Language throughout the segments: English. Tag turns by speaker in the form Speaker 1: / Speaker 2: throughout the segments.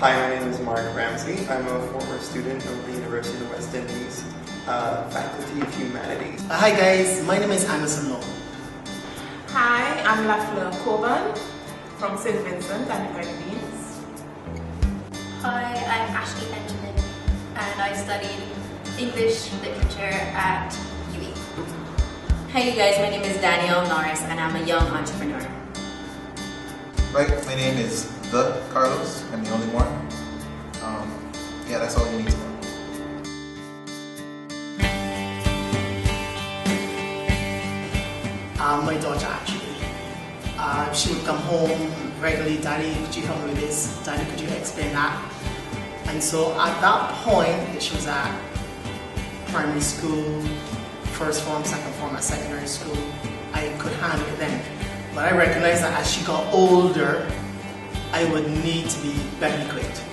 Speaker 1: Hi, my name is Mark Ramsey. I'm a former student of the University of the West Indies, Faculty of Humanities.
Speaker 2: Hi guys, my name is Anderson Law.
Speaker 3: Hi, I'm Lafleur Coburn from St. Vincent and the Grenadines.
Speaker 4: Hi, I'm Ashley Benjamin and I studied English literature at UE.
Speaker 5: Hi you guys, my name is Danielle Norris and I'm a young entrepreneur.
Speaker 6: Right, my name is The Carlos. I'm the only one. Yeah, that's all you need to know.
Speaker 2: My daughter actually. She would come home regularly. Daddy, could you help me with this? Daddy, could you explain that? And so at that point, she was at primary school, first form, second form, at secondary school, I could handle it then. But I recognized that as she got older, I would need to be better equipped.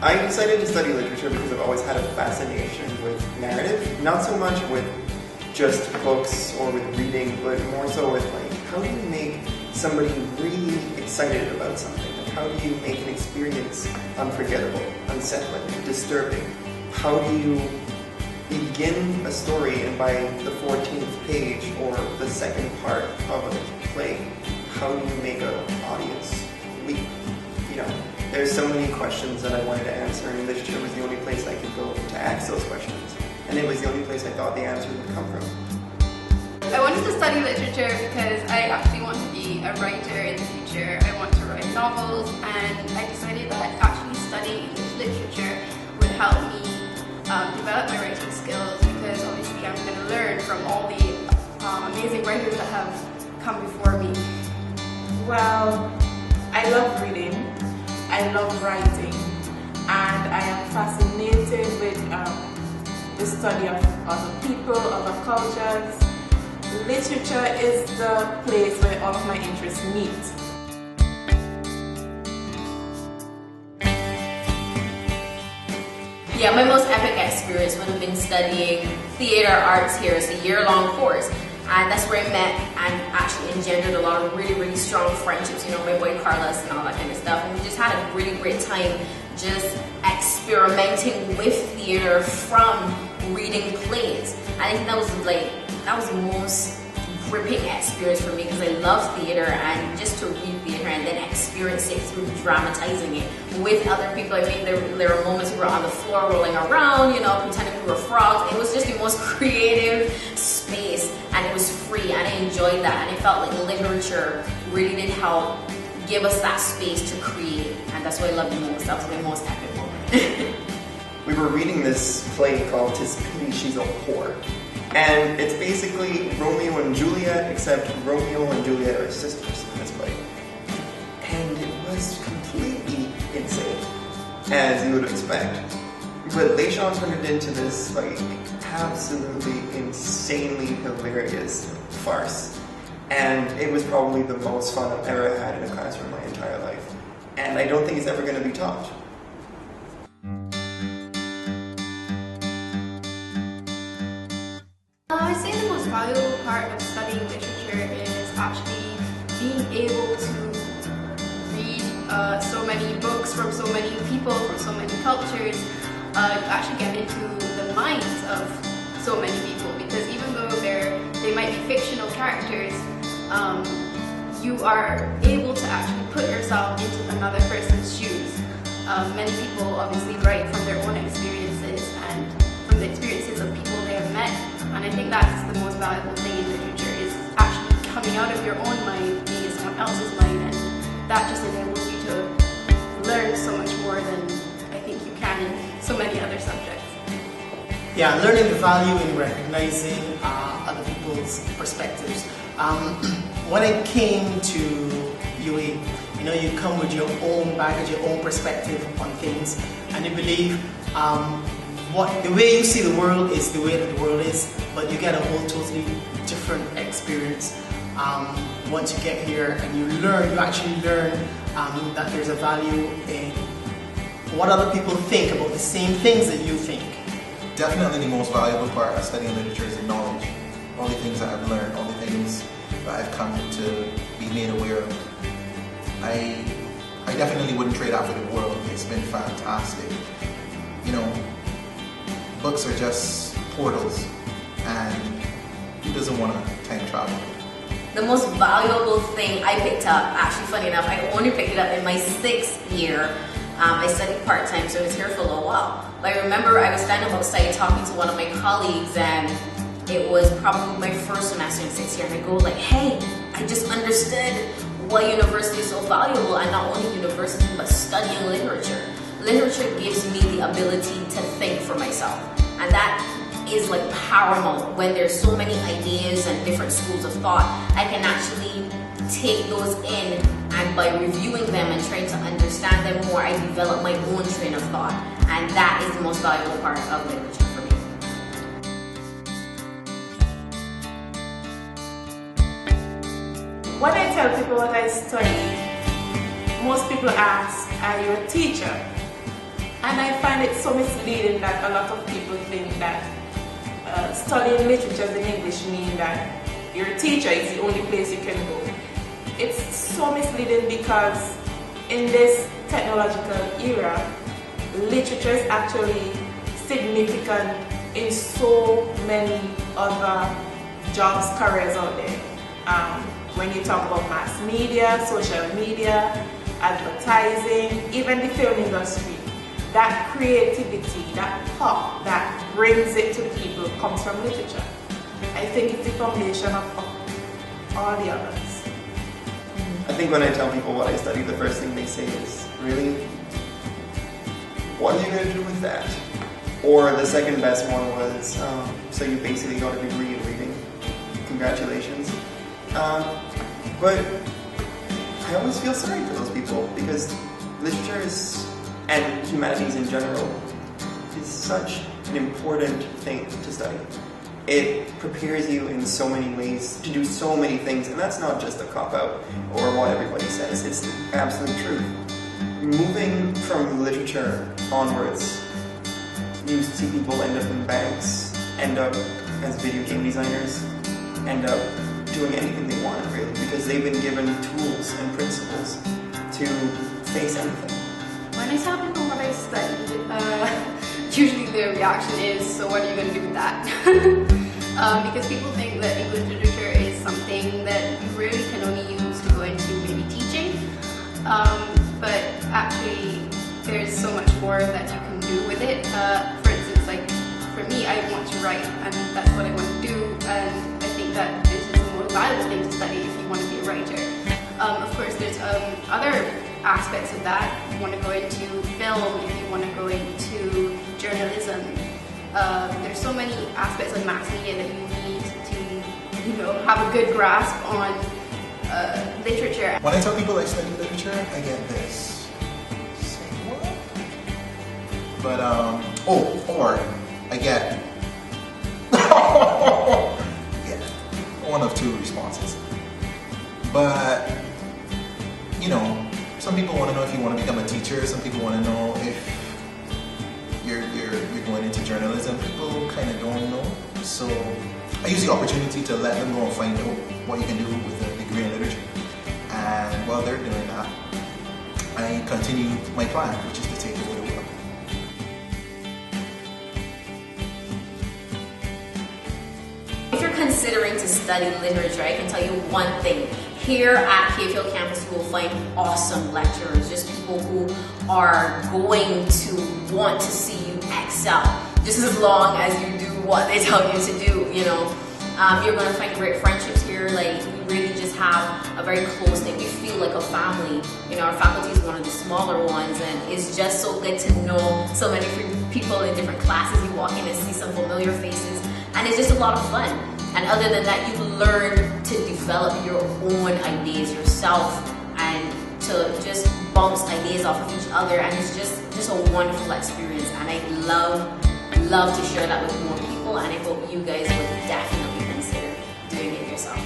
Speaker 1: I decided to study literature because I've always had a fascination with narrative, not so much with just books or with reading, but more so with like, how do you make somebody really excited about something? Like, how do you make an experience unforgettable, unsettling, disturbing? How do you begin a story and by the 14th page or the second part of a play, how do you make an audience weep? You know, there's so many questions that I wanted to answer, and literature was the only place I could go to ask those questions. And it was the only place I thought the answer would come from.
Speaker 4: I wanted to study literature because I actually want to be a writer in the future. I want to write novels, and I decided that actually studying English literature would help me develop my writing skills, because obviously I'm going to learn from all the amazing writers that have come before me.
Speaker 3: Well, I love reading, I love writing, and I am fascinated with the study of other people, other cultures. Literature is the place where all of my interests meet.
Speaker 5: Yeah, my most epic experience would have been studying theater arts here. It's a year-long course, and that's where I met and actually engendered a lot of really strong friendships. You know, my boy Carlos and all that kind of stuff, and we just had a really great time just experimenting with theater from reading plays. I think that was the most gripping experience for me, because I love theater, and just to read theater and then experience it through dramatizing it with other people. I mean, there were moments we were on the floor rolling around, you know, pretending we were frogs. It was just the most creative space, and it was free, and I enjoyed that, and I felt like literature really did help give us that space to create, and that's what I loved the most. That was my most epic moment.
Speaker 1: We were reading this play called "'Tis Pity She's a Whore." And it's basically Romeo and Juliet, except Romeo and Juliet are sisters in this play. And it was completely insane, as you would expect. But Leishon turned it into this, like, absolutely insanely hilarious farce. And it was probably the most fun I've ever had in a classroom my entire life. And I don't think it's ever going to be topped.
Speaker 4: I'd say the most valuable part of studying literature is actually being able to read so many books from so many people, from so many cultures. You actually get into the minds of so many people, because even though they might be fictional characters, you are able to actually put yourself into another person's shoes. Many people obviously write from their own experiences and from the experiences of people they have met. And I think that's the most valuable thing in literature, is actually coming out of your own mind, being in someone else's mind, and that just enables you to learn so much more than I think you can in so many other subjects.
Speaker 2: Yeah, learning the value in recognizing other people's perspectives. When I came to UA, you know, you come with your own baggage, your own perspective on things, and you believe the way you see the world is the way that the world is, but you get a whole totally different experience once you get here, and you actually learn that there's a value in what other people think about the same things that you think.
Speaker 6: Definitely the most valuable part of studying literature is the knowledge. All the things that I've learned, all the things that I've come to be made aware of. I I definitely wouldn't trade that for the world. It's been fantastic. You know, books are just portals, and who doesn't want to time travel?
Speaker 5: The most valuable thing I picked up, actually funny enough, I only picked it up in my 6th year. I studied part-time, so I was here for a little while. But I remember I was standing outside talking to one of my colleagues, and it was probably my first semester in 6th year, and I go like, hey, I just understood why university is so valuable, and not only university, but studying literature. Literature gives me the ability to think for myself, and that is like paramount. When there's so many ideas and different schools of thought, I can actually take those in, and by reviewing them and trying to understand them more, I develop my own train of thought, and that is the most valuable part of literature for me.
Speaker 3: When I tell people what I study, most people ask, are you a teacher? And I find it so misleading that a lot of people think that studying literature in English means that your teacher is the only place you can go. It's so misleading because in this technological era, literature is actually significant in so many other jobs, careers out there. When you talk about mass media, social media, advertising, even the film industry, that creativity, that pop, that brings it to people comes from literature. I think it's the foundation of all the others.
Speaker 1: I think when I tell people what I study, the first thing they say is, really? What are you going to do with that? Or the second best one was, so you basically got a degree in reading. Congratulations. But I always feel sorry for those people because literature is, and humanities in general, is such an important thing to study. It prepares you in so many ways to do so many things, and that's not just a cop-out or what everybody says, it's the absolute truth. Moving from literature onwards, you see people end up in banks, end up as video game designers, end up doing anything they want, really, because they've been given tools and principles to face anything.
Speaker 4: When I tell people what I studied, usually the reaction is, so what are you going to do with that? Because people think that English literature is something that you really can only use to go into maybe teaching. But actually, there's so much more that you can do with it. For instance, like for me, I want to write, and that's what I want to do. And I think that this is the most valuable thing to study if you want to be a writer. Of course, there's other aspects of that. If you want to go into film, if you want to go into journalism, there's so many aspects of mass media that you need to, have a good grasp on literature.
Speaker 6: When I tell people I study literature, I get this. Say what? But or I get yeah, one of two responses. But some people want to know if you want to become a teacher. Some people want to know if you're going into journalism. People kind of don't know. So I use the opportunity to let them go and find out what you can do with a degree in literature. And while they're doing that, I continue my plan, which is to take it with a will.
Speaker 5: If you're considering to study literature, I can tell you one thing. Here at KFL campus, you will find awesome lecturers, just people who are going to want to see you excel, just as long as you do what they tell you to do, You're going to find great friendships here. Like, we really just have a very close knit. We feel like a family. Our faculty is one of the smaller ones, and it's just so good to know so many people in different classes. You walk in and see some familiar faces, and it's just a lot of fun. And other than that, you learn to develop your own ideas yourself and to just bounce ideas off of each other. And it's just a wonderful experience. And I love to share that with more people. And I hope you guys would definitely consider doing it yourself.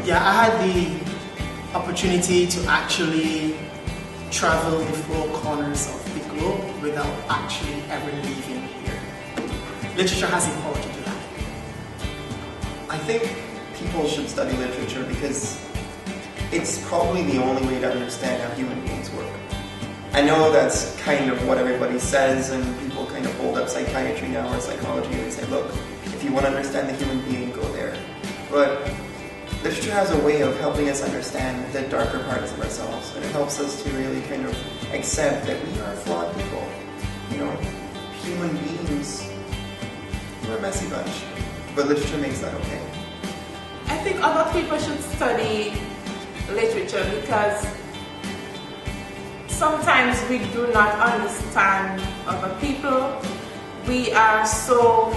Speaker 2: Yeah, I had the opportunity to actually travel the four corners of the globe without actually ever leaving here. Literature has the power to do that.
Speaker 1: I think people should study literature because it's probably the only way to understand how human beings work. I know that's kind of what everybody says, and people kind of hold up psychiatry now or psychology and they say, look, if you want to understand the human being, go there. But literature has a way of helping us understand the darker parts of ourselves, and it helps us to really kind of accept that we are flawed people. You know, human beings, we're a messy bunch, but literature makes that okay.
Speaker 3: I think other people should study literature because sometimes we do not understand other people. We are so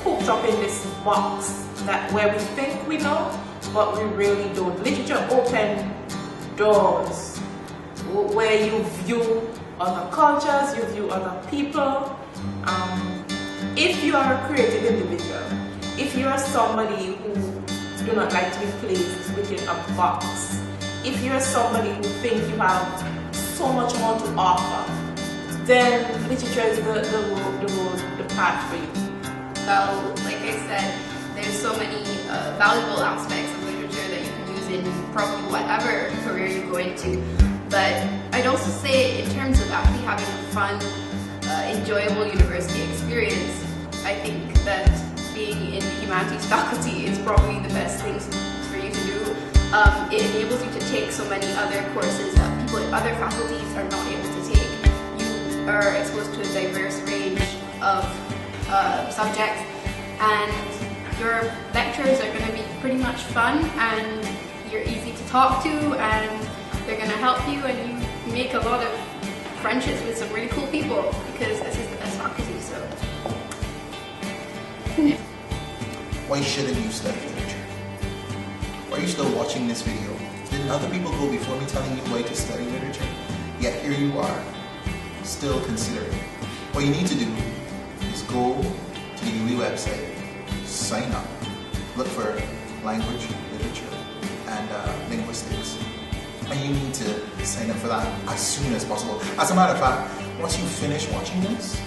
Speaker 3: hooked up in this box that where we think we know, but we really don't. Literature opens doors where you view other cultures, you view other people. If you are a creative individual, if you are somebody who do not like to be placed within a box, if you are somebody who think you have so much more to offer, then literature is the path for you.
Speaker 4: Well, like I said, there's so many valuable aspects of literature that you can use in probably whatever career you go into. But I'd also say in terms of actually having a fun, enjoyable university experience, I think that being in the humanities faculty is probably the best thing for you to do. It enables you to take so many other courses that people in other faculties are not able to take. You are exposed to a diverse range of subjects, and your lectures are going to be pretty much fun, and you're easy to talk to, and they're going to help you, and you make a lot of friendships with some really cool people because this is the best faculty. So,
Speaker 6: Why shouldn't you study literature? Why are you still watching this video? Didn't other people go before me telling you why to study literature? Yet here you are, still considering. What you need to do is go to the UE website, sign up, look for language, literature, and linguistics. And you need to sign up for that as soon as possible. As a matter of fact, once you finish watching this,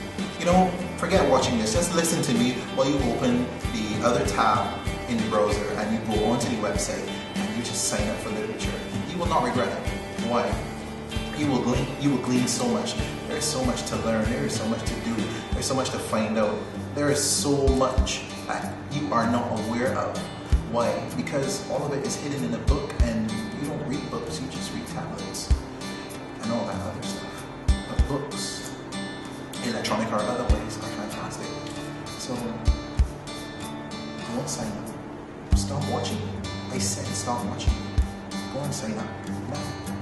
Speaker 6: forget watching this, just listen to me while you open the other tab in the browser and you go onto the website and you just sign up for literature. You will not regret it. Why? You will glean so much. There is so much to learn. There is so much to do. There's so much to find out. There is so much that you are not aware of. Why? Because all of it is hidden in a book, and you don't read books, you just read tablets and all that other stuff. But books, electronic or otherwise, are fantastic. So don't sign up. Stop watching. I said stop watching. Go and sign up now.